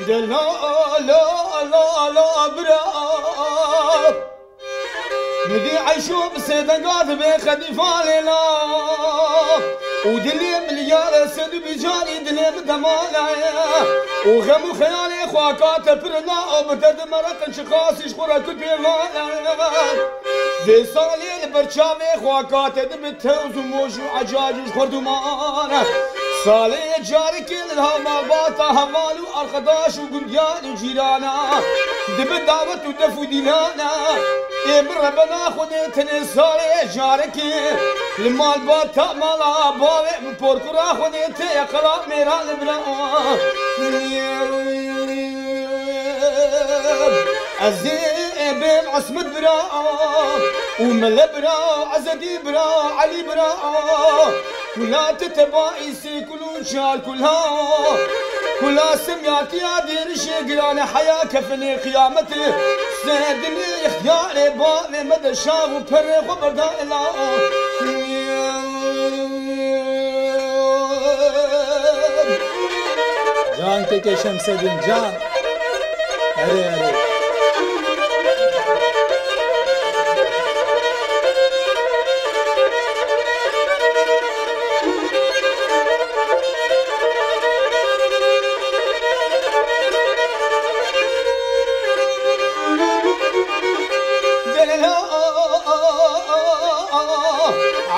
لا لا لا لا برا ندي عيشو بسيدقات بخديفان لا ودلي مليار سد بجاني دلي بدمالا وغم خيالي خواكات برنا وبدد مرق شخاصي شخورة كتبالا في صالي البرشامي خواكات دبتوز وموش وعجاج وشخور مانا صالي جارك الهما باطا همالو أرخداش وقنديان وجيرانا دبت دعوت ودفو دينانا إبرا بنا خدتني صالي جارك المال باطا مالا باوي بوركرا خدتي يقرا ميران بنا أزيب عصمت برا وملا برا عزدي برا علي برا كلها تتبايسي كلون شال كلها سمياتي يا دير شقراني حياة كفني قيامتي سيدني اختياري بابي مدى شاغ وبرق وبردا إلا جان के शम्स दिन जान अरे अरे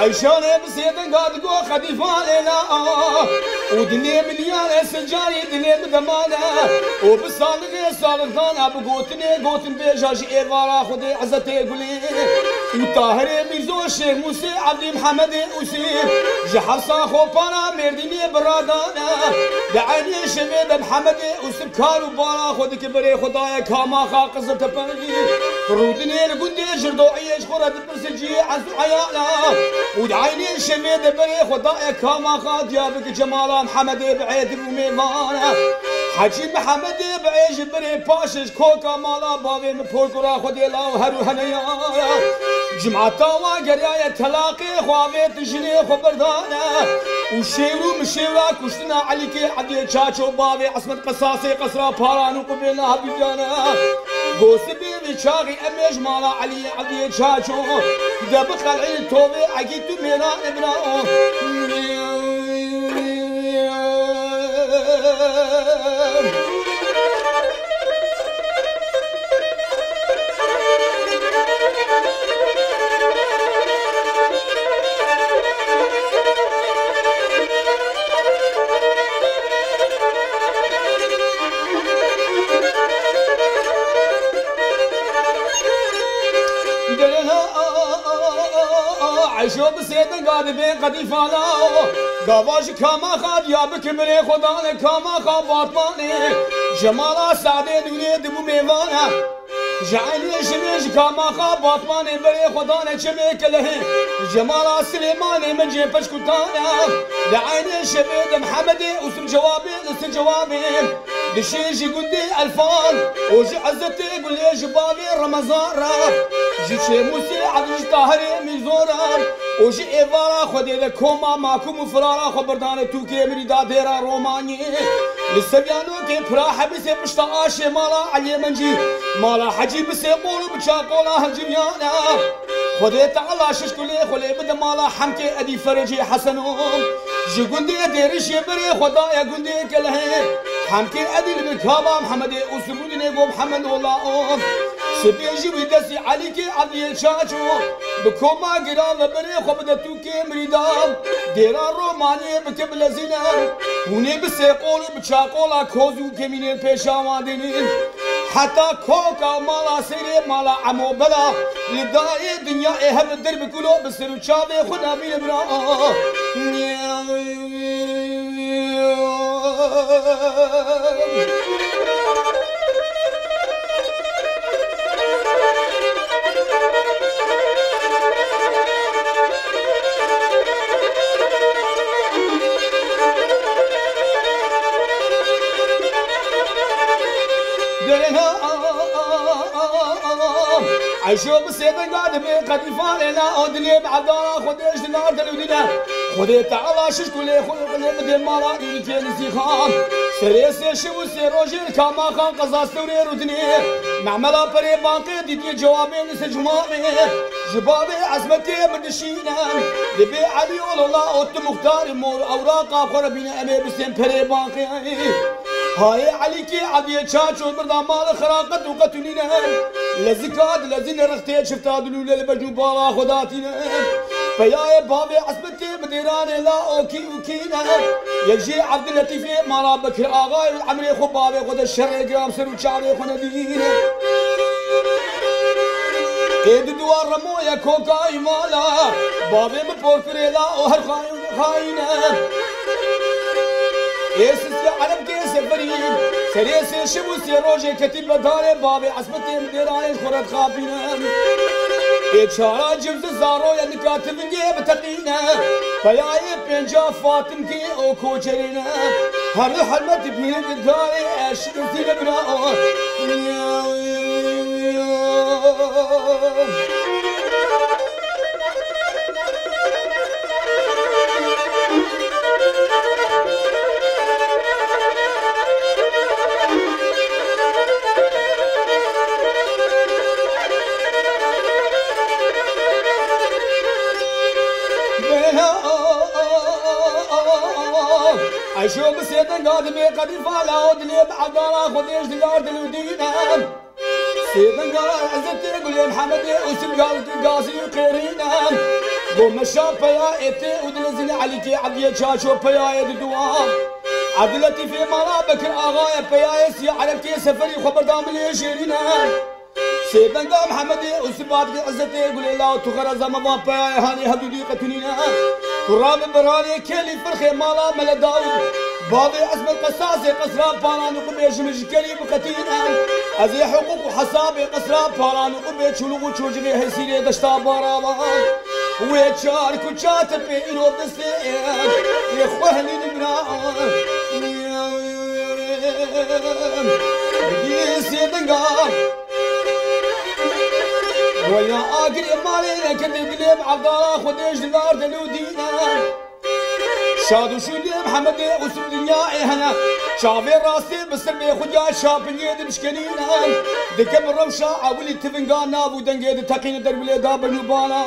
عيشان بسيدن قاد قو خديفان لا ودنيا مليان سجاري دنيا بدمانا وبصالغي صالغانا بقوتني قوتن بيجاج إيفارا خدي عزتي قولي وطاهري ميزو الشيخ موسى عبدي محمد أوسي جحفصا خوبانا مرديني برادانا دعاني شميد محمد وسبكار وبانا خدي كبري خدايا كاما خاقز تبني رودني القندي جردو عيش خورة برسجي عزو عيانا ودعيني شميد بري خدايا كاما خاد يابك جمالا محمد بعيد وميمانا حجي محمد بعيش بري باشش كوكا مالا بابي مبوركورا خدي لاو هرو هنيا جمعة وقريايا تلاقي خوابيت جني خبردانا وشيرو مشيرا كشتنا عليكي عدي تشاتشو بابي عصمت قصاصي قصرا بارانو قبلنا هبجانا قوسي بيبي شاغي اميش مالا علي عدي تشاتشو دبخ العين توبي عقيتو ميران ابناو عيشو بسيدن قاد بين قديفانا قواش كاما خاد يا بكمري خداني كاما خاد باطماني جمالا سعدي دوني دبو ميوانا جعلي شميش كاما خاد باطماني بري خداني شميك لهي جمالا سليماني من جيبش كتانا لعيني شبيد محمدي وسم جوابي لسن جوابي دشيجي قندي الفان وجي عزتي قولي جبابي رمضان جي شيموسي عدج طاهري ميزورا وجي ايفارا خدي لكوما ماكم وفرارا خبرداني توكي مريدا ديرا روماني للسبيانو كي براحة بسي بشتاقاشي مالا علي منجي مالا حجي بسي قولو بشاقولا هالجبيانا خدي تعالى ششكولي خلي بدا مالا حمكي ادي فرجي حسنو جي قندي ديرشي بري خدايا قندي كلهي حمكي ادي المكابا محمد وسموني نيقو محمد والله سبيجي ودسي عليكي عبدي شاشو بكوما قرال بري خبدا توكي مريدان ديرا روماني بكبل زينان وني بسيقولو بشاقولا كوزو كمينين بيشاوادينين حتى كوكا مالا سيري مالا عمو بلا لداي الدنيا ايهب الدرب كله بسرو شابي خدا بين برا عيشو بسيطة قاعد بقديفان لا أدني بعدانا خديش دينار تلودينا خودی تعالی شش کلی خود بدی مالا دیگه نزیخان سریع شو سروجی کاما خان قضا سوری رودنی معملا پری باقی دیدی جوابی نسجمامی جبابی عزمتی مردشینم لبی علی الله اوت مختار مور اوراقا خربین امی بسیم پری باقی هاي عليكي عدي تشاتشو بردا مال خراقت وقتلينا لزكاد لزين رختي شفتا دلول البجو بالا خداتينا فيا بابي عصبتي مديراني لا اوكي وكينا يجي عبد اللطيف مالا بكر اغاي العمري خو بابي خد الشر جرام سر وشعري خو ندينا ايد دوار رمو يا كوكاي مالا بابي مبوركري لا اوهر خاينا يسس عرب كيس فريد سريس شبو سيروجي كتب بدار بابي عصبتي مديراني خرد خافينا بيشارا جبز زارو يا نكاتب نجيب تقينا فياي بينجا فاطم كي او كوجرينا هر حلمت بين الداري اشرتي لبناء عيشو بسيدن قادمي قدي فالا ودلي بعدالا خديش دلار دلودينا سيدن قال عزتي قولي محمدي وسب قال قاسي وقيرينا قوم الشاب يا ايتي ودنزل عليكي عدي تشاشو بيا يدوام عدلتي في مرا بكر اغايا بيا يسي عليكي سفري خبر داملي شيرينا سيدن قال محمدي وسبات عزتي قولي لا تخرز ما بيا هاني هدودي قتلينا تراب براني كلي فرخي مالا ملا داود بابي عزم القصاصي قصران باراني قبيش مجكلي بقتينا ازي حقوق وحسابي قصران باراني قبيش شلوغو تشوجغي هيسيري دشتا بارابان ويتشارك وشاتب بينو بسيان يخوهني نمران بدي سيدنقار ويا اقري مالي كذب لي بعبد الله خديش دلار دلودينا شادو شولي محمد وسم دنيا هنا شافي راسي بسمي خديا شابني دمشكنينا دكم الروشة عولي تفنقان نابو دنقيد تقين درب لي داب النبانا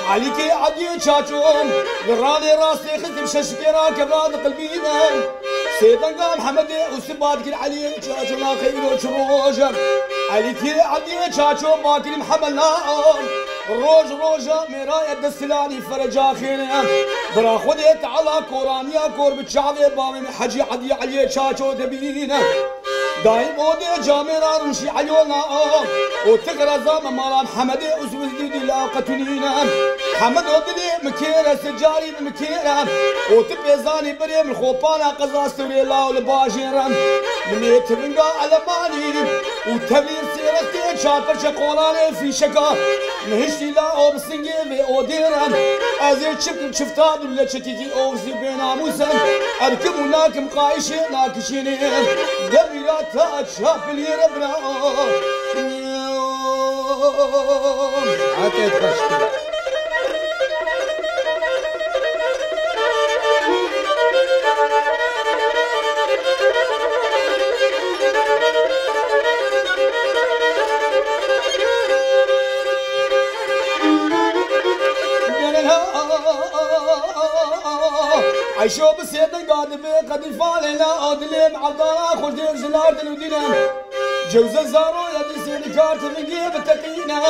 عليكي عدي تشاتشون غراني راسي خدم ششكيرا كبراد قلبينا سيدان قام محمد وسبات كل علي تشاتشو لا خيرو تشروجا عليكي عدي تشاتشو باكل محمد ناون روج روجا مراية دسلاني فرجا خينا برا خديت على كورانيا كور بتشعبي بامي حجي عدي علي تشاتشو دبينا دايم ودي جامرا رمشي عيونا وتغرزا مالا محمد وزوزدي لا قتلينا محمد ودي مكيرة سجاري بمكيرة وتبيزاني بري من خوبانا قزا سوري لا والباجيرا من يتبنقا على مالي وتبير سيرتي شافر شقولاني في شكا نهشتي لا او بسنجي في اوديرا ازي شفتا دولا شكيكي اوزي بينا موسى اركب هناك مقايشي ناكشيني دبيرات تشاف لي ربنا عتيت بشتي عيشو بسيدن قادمي قد فالينا أدلي معضانا خدير زلار دلودينا جوز الزارو يدي سيدي كارت رقيب تقينا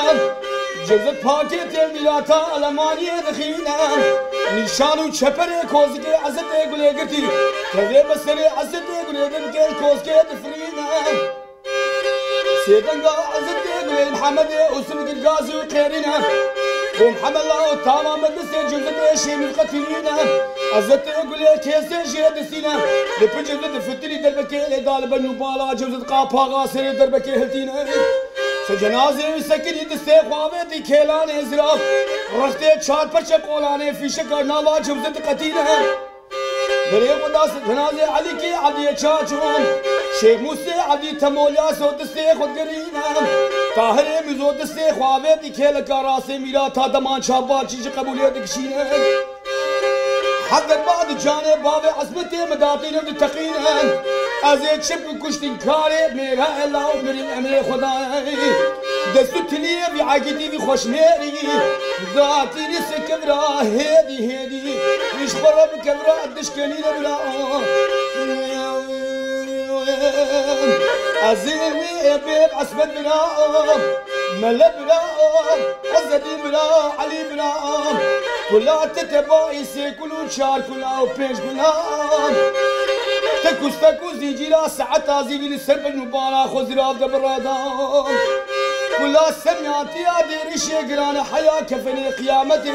جوز باكيت الميلاتا ألمانية دخينا نشانو شبري كوزكي عزتي قولي قرتي كذي بسري عزتي قولي قرتي كوزكي دفرينا سيدن عزتي قولي محمد وسمك القازي وقيرنا ومحمد الله تمام مدرسة جوزة شيء من قتلينا عزتي أقول كيسة جيد سينا لبجوزة فتري دربكي لدال بنو بالا جوزة قابا غاسر دربكي هلتينا سجنازي سكري دستي خوابتي كيلاني زراف رختي چار پرچه قولاني في شكر نالا جوزة قتينا غريب وداس جنازي علي كي عدي چاچون شيخ موسى عدي تموليا سو دستي خود قرينا طاهر مزو دستي خوابتي كيل كاراسي ميرا تا دمان شابا چيج قبولية دكشينا حتى بعد جاني بابي عصبتي مداطين وتقينا ازيد شبك كشتي كاري ميرا الا ومري الامر خداي دستني في عقيدي في خوشميري ذاتي سكبرا هدي مش خرب كبرا دشكني بلا عزيمي بيب عصبت بلا ملا بلا عزدي بلا علي بلا كلها تتبايسي كلو شار كلها وبيش كلها تكوز يجي لا ساعة تازيبي للسرب المباراة خذ راب دبرادان كلها سمعتي ادير شيقران حياة كفني قيامتي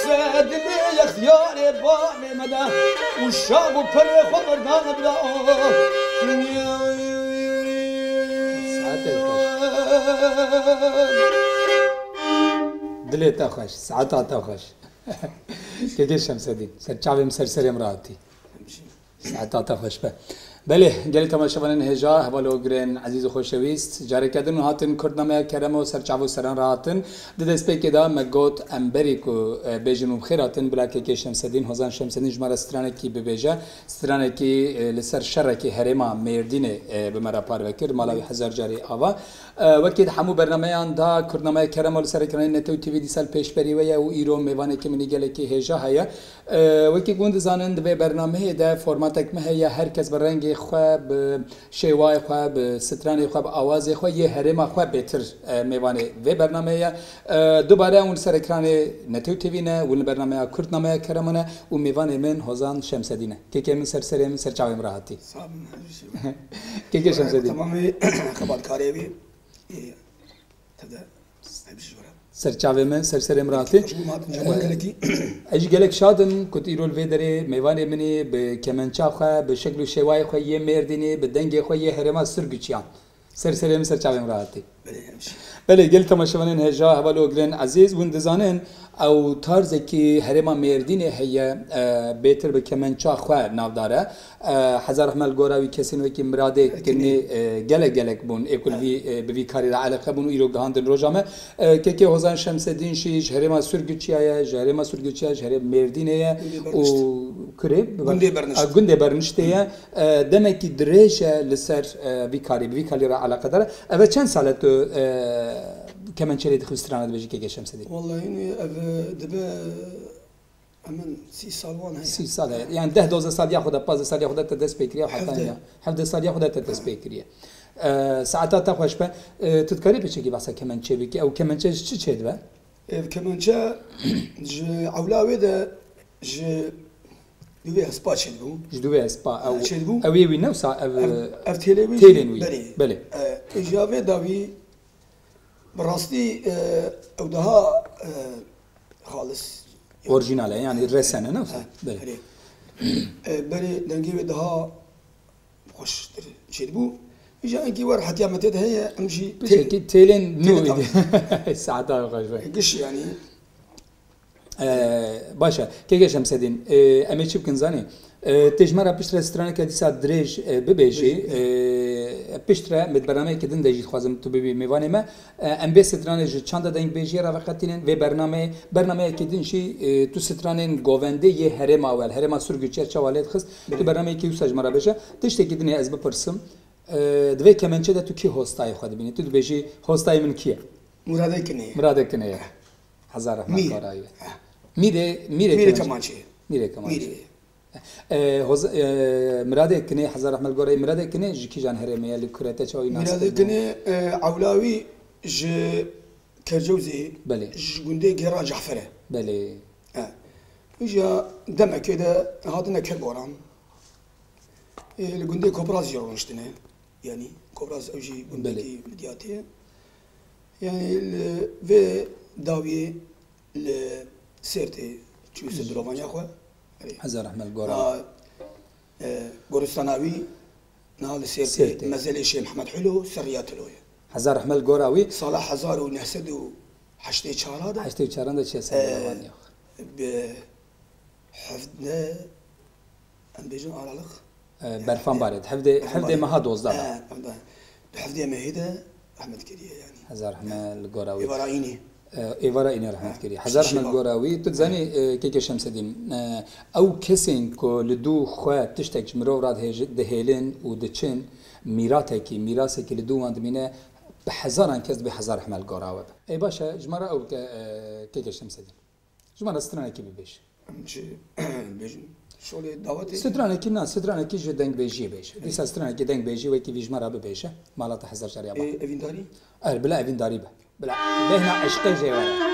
سادني يا خياري بامي مدى والشاب وبري خبر دان بلا دليت أخش ساعات أخش كيف شمسدين سرچاوي مسرسر امراتي ساعات أخش بله جلی تماشاوان هجا حوالو گرین عزیز و خوشویست جاری کردن و هاتن کردنامه کرم و سرچاو سران راهاتن دست پیکی دا مگوت امبریکو بیجنو بخیراتن بلا که شمسدین هزان شمسدین جمار استرانه کی ببیجه استرانه کی لسر شر کی هرما مردینه بمرا پار وکر مالاوی هزار جاری آوا وقتی همو برنامه آن دا کردنامه کرم و لسر کرانه نتو تیوی دیسال پیش بری و یا و ایرو میوانه که منی گله کی هجا هیا وقتی گوند زانند و برنامه دا فرماتک مهیا هر کس برنگ خواب شیوای خواب سترانی خواب آواز خواب یه هرما خواب بهتر میوانه و برنامه دوباره اون سر اکران نتو تیوینه و برنامه کردنامه کرمانه و میوانه من هزان شمسدینه که من سر من سر چاویم راحتی که شمسدین تمامی خبر کاری بی تبدا سرچاوه من سر امراتی اجی گلک شادم کت ایرول ویدره میوانه منی به کمنچا خواه به شکل و شوای خواه یه مردینه به دنگ خواه یه هرما سرگچیان سر سرچاوه امراتی بله گل تماشاوانین هجا حوالو گرین عزیز وند زانن او طرز کی هرما مردینه هي بهتر به کمنچا خواه نافداره حزار احمد گوراوی کسین وکی مراده کنی گلک بون اکل بی کاری علاقه بون ایرو گهاندن روزامه که هزان شمسدین شیش هرما سرگچیه هرما هرم مردینه و کرب گنده برنشته دمکی درشه لسر بی کاری را علاقه داره اول چند ساله تو كمانشة خسترانة بيجي كي شمسدين والله يعني دبا أمن 6 سال وانا 6 سال يعني 10 سال ياخذ 15 سال ياخذ تدرس بكريه وحتى 11 سال ياخذ تدرس بكريه ساعات تاخذ به تذكري بشكل بس كمانشة بكي او كمانشة شو تشد به كمانشة ج عولاوي ده ج دوبه سبا شدبو دوبه سبا او شدبو او وي نو سا اف تيلين بله اجابه داوي براستي او دها خالص اورجينال يعني الرسانه نو بله بله دنجي دها خوش شدبو اجا انكي ور حتى متى هي امشي تيلين نو ساعتها خوش قش يعني باشا كيف شمسدين امي شو كنزاني تجمرة بشترى سترانة كديسة دريج ببيجي بشترى متبرنامج كدن دجيت خوازم تو ببي ميوانه ما ام بي سترانة جو چاندا دنگ بيجي را وقتين و برنامج كدن شي تو سترانة گوونده يه هرما اول هرما سرگچر چوالت خست تو برنامج كيو سجمرة بشه تشت كدن از بپرسم دوی کمنچه ده تو کی هوستای خود بینی تو بيجي هوستای من کیه مراده کنه هزار رحمت کارایی میره کمانچه مراده کنه هزار رحمت گوری مراده کنه جکی جان هرمه لکرته چوی ناس مراده کنه عولاوی ج کرجوزی بله ج گنده گرا جعفره بله اجا دمه كده هادنا كبوران الجندي كوبراز يرونشتنه يعني كوبراز اوجي جندي مدياتي يعني في داوي لسيرتي تشوس دروفانيا خو هزار احمد القورا قرستاناوي نهال سيرتي مازال شي محمد حلو سريات له هزار احمد القوراوي صلاح هزار ونحسدو حشتي شارada حشتي شارada شي سنه حفظنا ام بيجن على برفان بارد حفظ ما هاد وزدار حفظ ما هيدا احمد كريه يعني هزار احمد القوراوي ابراهيمي إيفارا إني رحمة كري حزار أحمد قراوي تتزاني كيك شمس دين أو كسين كو لدو خوات تشتك مرو راد دهيلين ودتشين ميراثك ميراثك لدو عندنا بحزار عن كسب بحزار أحمد قراوي أي باشا جمرة أو كيك شمس دين جمرة سترانا كي بيش شغل دعوتي سترانا كي ناس سترانا كي جو دنگ بيجي بيش ديسا سترانا كي دنگ بيجي وكي في جمرة ببيشه مالات حزار شريعة إيفين داري بلا إيفين داري بلا بهنا عشقي جوارا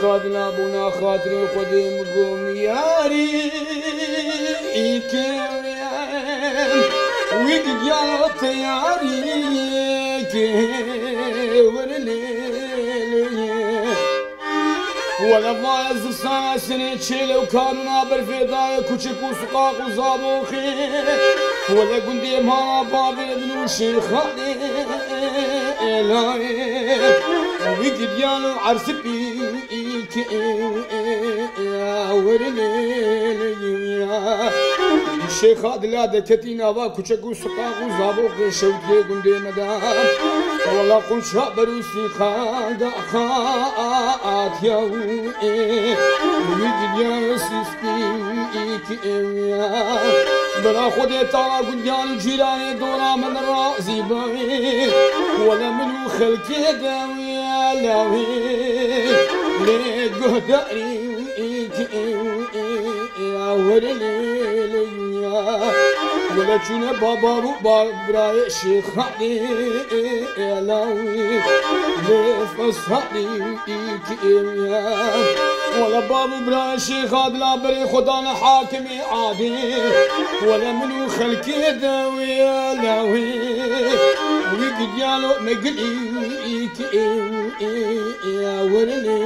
خادنا بنا خاطر خودم قوم ياري كم ويك يا تياري كورلي ولا باز ساسني تشيلو كانوا برفداي كوچك وسقاق وزابوخي ولا قندي ما بابي بنوشي خالي ويك يا عرس بيك يا ورلي يا الشيخ هذا لا كتينا با كوچك وسقاق وزابوخي شوتي قندي مدام والله قل شابروسي خادا خات يا ويد يا سيستيك يا بلا خدي ترى قديان جيراني دورا من راسي باي ولا منو خلقي داوي لاوي لي قدري يا ورلي يا ولا جون بابا براي شيخ علي لاوي لفصحي يا ولا بابا براي شيخ لا بري خدانا حاكمي عادي ولا منو خلقي داوي لاوي ويقد يالو مقلي يا ورلي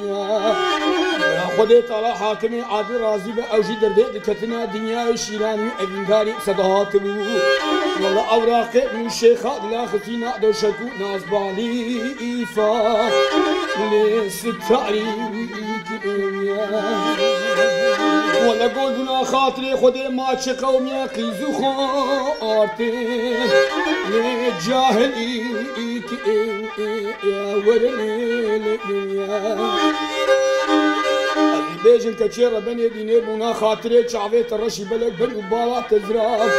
يا خدي طلع حاكمي عادي رازي بأوجي دردي كتنا دنيا شيراني أبنكاري صدهات بو والله أوراقي من شيخات لا ختينا دو شكو ناس بالي إيفا لستاري ولا قولنا خاطري خدي ما تشقوم يا قيزو خاطي لجاهلي يا ورلي بيجن كتيرة بني ديني بونا خاطري شعبيت الرشي بلك بنو بالا تزراب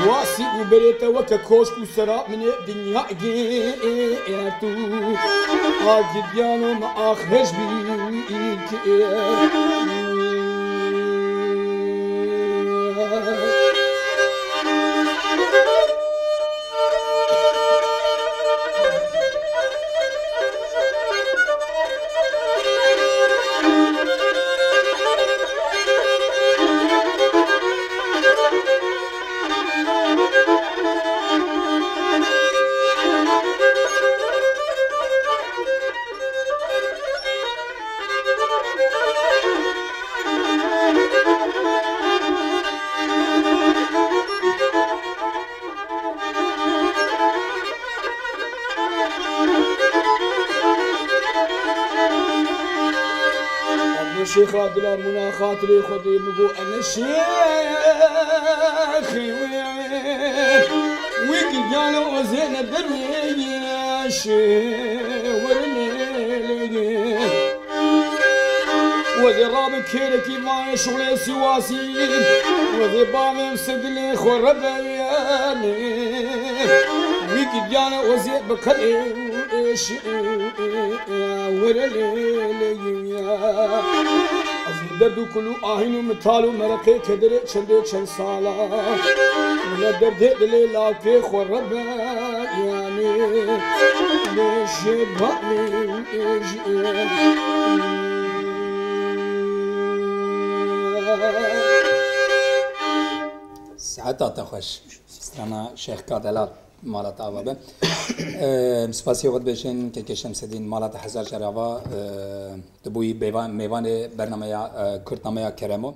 واسي وبريتا وكا كوشك وسراب من الدنيا جيتو قاعد ديانو ما اخرج بيك الشيخ عبدالله منا خاطري خدي بقو انا الشيخ ويك قالوا زين الدرويش ورني وذي راب كيركي ما شغل سواسي وذي بامم سدلي خرباني ويكي ديانا وزي بكري ايش ورلي ازي دردو كلو آهينو متالو مرقي كدري چندي چند سالا ولا درد دلي لاكي خرباني ليش بامي ساعات خوش سترانا شيخ كادلات مالات عوابه مسپاسی وقت بشین که کشم سدین مالات هزار جراوا دبوی میوان برنامه کرتنامه کرمو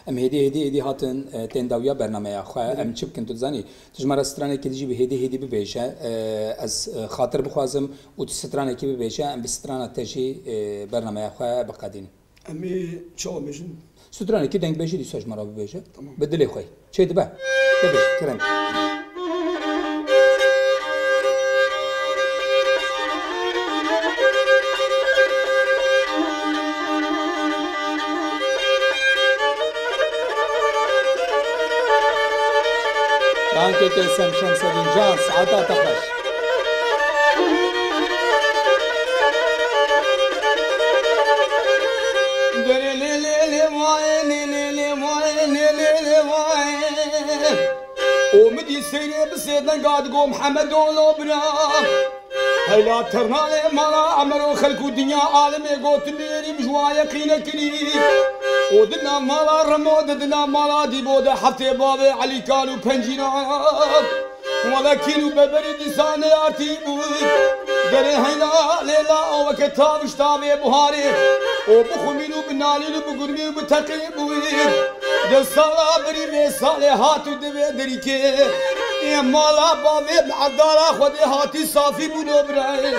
ام هدی هاتن تنداویا برنامه خواه ام چی بکن تو زنی تجمع سترانه که دیجی به هدی ببیشه از خاطر بخوازم و تو سترانه که ببیشه ام بسترانه تجی برنامه خواه بقدین امی چه میشن سترانه که دنگ بشی دیساج مرا ببیشه بدلی خواه چه دبه ببیش کرم Danke Kesem Şemseddin Can, Saada Takaş. ومدي سيري بسيدنا قاد قوم محمد ولوبنا هلا ترنالي مالا عمرو خلقو دنيا عالمي قوت ميري مجوايا قينا كريم ودنا مالا رمود دنا مالا دي بودا حتى بابي علي كانوا بنجينا ولا كيلو ببري ديساني ارتيبو دري هينا ليلا وكتاب اشتابي بوهاري وبخمينو بنالي بقرمي بتقيبو دل سالا بري ميسالي هاتو دبي دريكي يا مالا بابي معدالا خودي هاتي صافي بنو براي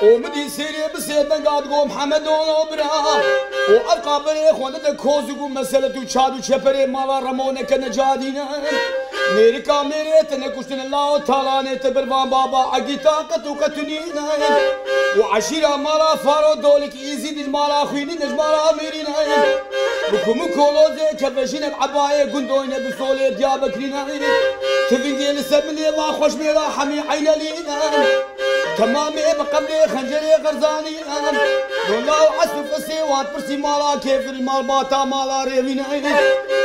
ومدي سيري بسيدنا قاد قوم محمد ونوبرا وأبقى بري خونة كوزو مسألة وشادو شبري مالا رمونة كنجادينا मेरी का मेरे तने कुछ न लाओ थाला ने तबरवान बाबा अगिता कतु कतुनीना वो अशीरा माला फारो दौल की इजी दिल माला खुनी नजमाला मेरी ना बकुम खोलो दे कबशिन अबाए गुंदोइन बसोले दिया बकरीना تفنجيل سبلي ما خوش ميرا حمي عين لينا تمامي بقبلي خنجري غرزاني والله عسف السيوات برسي مالا كيف المال باتا مالا ريوينا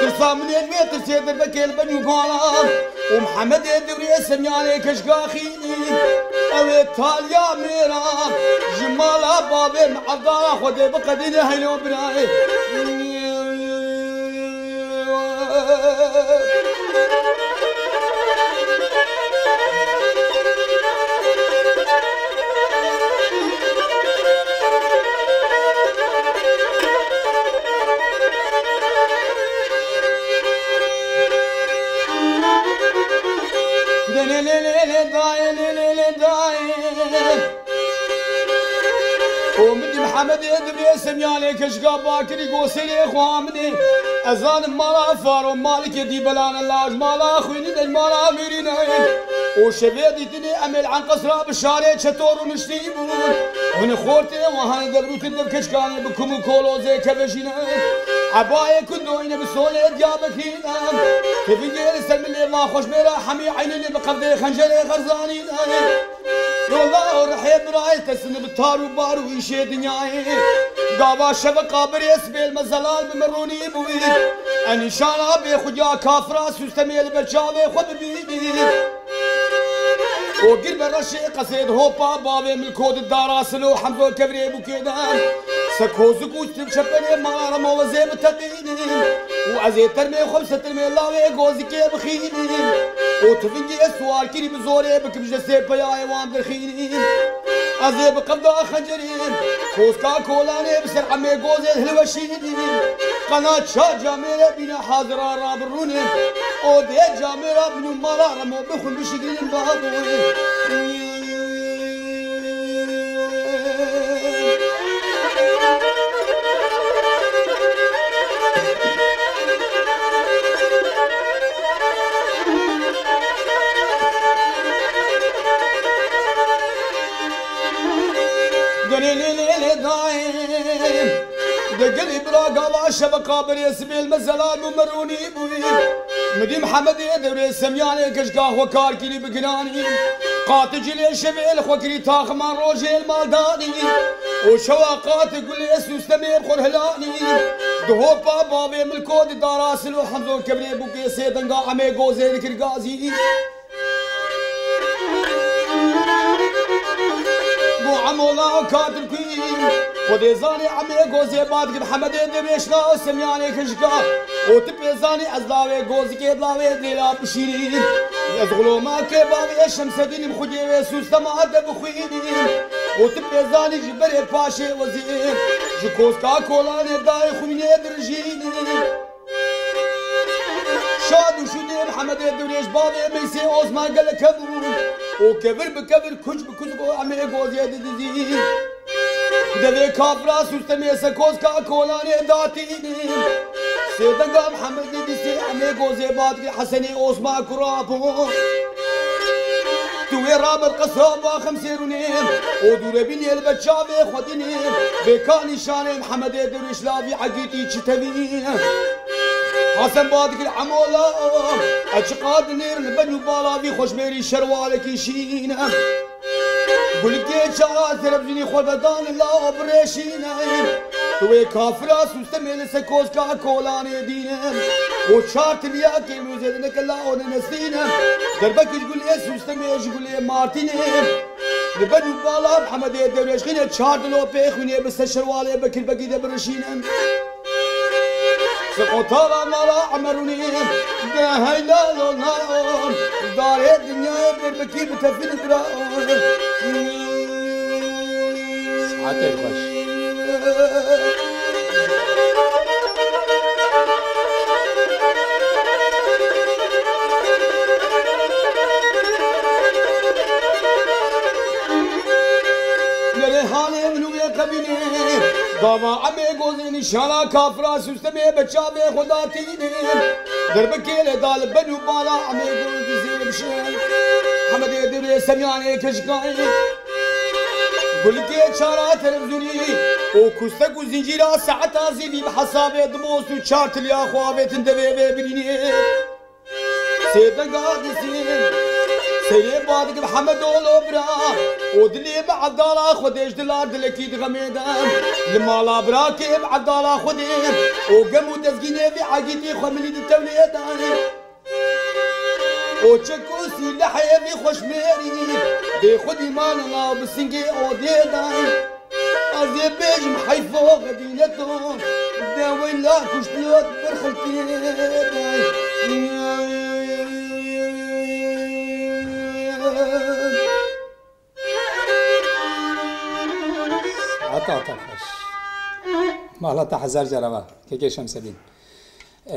ترسا من البيت ترسي دربكيل بني مالا ومحمد الدوري سمياني كشقاخيني اوي تاليا ميرا جمالا بابي معدالا خودي بقدين هيلو براي ومدي محمد يدري سمياني كشقا باكري قوسيلي خوامني أزان مالا فارو مالك يدي بلان اللاج مالا خويني دل مالا ميرينا وشبيدي تني أمل عن قصرة بالشارع شتور ونشتيبون هن خورتي وهان دبرو تندب كشقاني بكم كولو زي كبشينا عباية كندوين بسولي ديابكينا تفنجيل سلمي ما خوش ميرا حمي عيني بقبضي خنجري غرزانينا والله رحيب راي تسن بالتارو بارو يشي دنياي دعوا شبقة بريس بالمزلال بمروني بوي اني شانا بخجا كافرا سستميل بجاوي خد بيدي وقرب الرشي قصيد هوبا بابي من الكود الداراسلو حمزو الكبري بوكيدان سكوزو كوشتم شبني مارا موزي متقيني وعزي ترمي خمسة ترمي لاوي قوزي كي بخيني وتفنجي السوال كيري بزوري بكبجة سيبا يا ايوان برخيني عزي بقبضة خنجري خوزكا كولاني بسر عمي قوزي الهلوشيني قناة شاجة ميري بينا حاضرة رابروني او ده جامع ابن مرارم و بخون بشکرین بابو دقلي براقة وعشبقة بريسبي المزلال ومروني بوي مدي محمد دوري سمياني كشقاه وكاركيني بقراني قاتجي لي شبيل خوكري تاخ من روجي المالداني وشواقات يقول لي اسوس تمير خور هلاني دهو بابا بي ملكود داراسل وحمزو كبري بوكي سيدنقا عمي قوزي الكرقازي بو عمولا كاتب كوين وديزاني عمي قوزي بادك محمد دبيشنا سمياني كشكا وتبيزاني ازلاوي قوزي كيدلاوي ديلا بشيرين يزغلو ما كبابي الشمس ديني بخدي ويسوس تماد بخويني وتبيزاني جبري باشي وزير جكوز كاكولاني داي خويني درجيني شاد وشدي محمد الدوريش بابي ميسي اوزما قال كبر وكبر بكبر كج بكج عمي قوزي ددي دبي كابرا سوستمي سكوز كاكولاني داتيني سيدنقا محمد ديسي عمي قوزي بادك حسني اوزما كرابو توي راب القصابة خمسيرونين ودور بني البتشابي خديني بكاني شاني محمد الدوريش لافي عقيتي تشتبين حسن بادك العمولة اشقاد نير البنو بالا في خوش ميري شروالك يشين قلت شعار تربجني خول بدان الله بريشين توي كافراس مستمل سكوز كاكولاني دينم وشارت الياكي وزيدنك الله ونسينا دربك تقول يس مستمل تقول لي مارتيني البنو بالا محمد الدوريش خينا شارت لو بيخوني بس شروالي بكل بقيده برشينم سقطارا مرا عمروني ده هيلا لونار دار الدنيا بربكي بتفيد برا ساعات الخش نرهاني منو يقبيني داوا عمي قوزي نشانا كافرا سوستمي بچاوي خدا تيني دربكي لدال بنو بالا عمي قوزي زير بشين حمد يدري سمياني كشكاي قلتي چارا تلفزيوني وكستك وزنجيرا ساعتا زيبي بحسابي دموس وچارت ليا خوابي تندوي ببريني سيدنا قادسين سيري بادك محمد ولو برا ودلي بعدالا خديش دلار دلكيد غميدان لما براكي بعدالا خديم وقمو تسقيني في عقيدي خملي التوليدان وتشكوسي لحيا في خوش ميري بيخدي مالنا وبسنقي اوديدان ازي بيج محيفو غدينتو داوي لا كشتيوت برخلتيدان عطا خش مالا تحذر جربا كيكي شمس الدين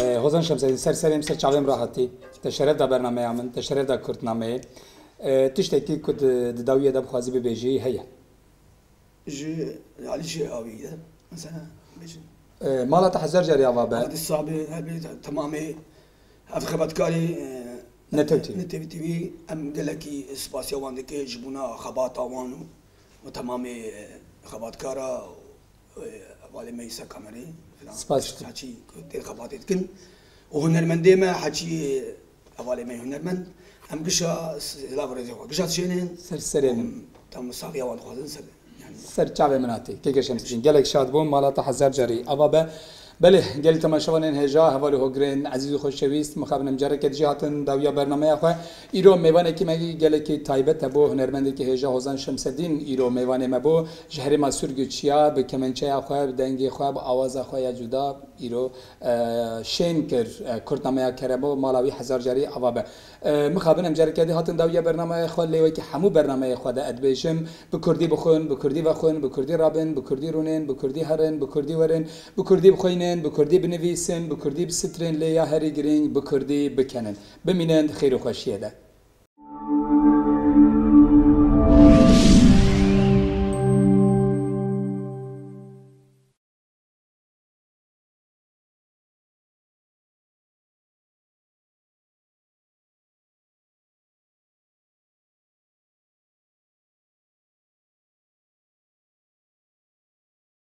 هوزن شمس الدين سر سريم سر چاویم راحتي تشرف دا برنامه من تشرف دا كرتنامه تشتكي كد داويه دا بخوازي ببيجي هيا جي علي شيء قوي مثلا بيجي مالا تحذر جريا بابا هذه الصعبه هذه تمامي هذا خبطكاري نتوتي ام قال لك سباسيا واندك جبونا خباطه وانو وتمامي خبطكارا والي ميسا كامري سباس حكي كنت خباطت كن وهنرمندي ما حكي والي مي هنرمند ام قشا لا برزي قشا شينين سر سريم تم صافيا وان خوزن سر يعني سر چاوي مناتي كيكي شمس الدين قالك شاد بوم مالا تحذر جري ابابا بله قال تماشاوان هجا هوالو هوگرين عزيز خوشويست مخابن مجرد جهاتن داويا برنامه اخو ايرو میوانه کی مگی گله کی تایبت بو هنرمندی کی هجا حسین شمس الدین ايرو میوانه مبو شهر مسور گچیا به کمنچه اخو دنگی خو آواز اخو یا جدا ايرو شین کر کرتنامه کربو مالاوی هزار جری اوابه مخابن مجرد هاتن داويا برنامه اخو لیوی کی همو برنامه اخو ده ادبیشم به کردی بخون به کردی بخون به کردی رابن به کردی رونن به کردی هرن به کردی ورن به کردی بخوین بمینن بکردی بنویسن بکردی بسترن لیا هری گرینگ بکردی بکنن بمینن خیر و خوشیه ده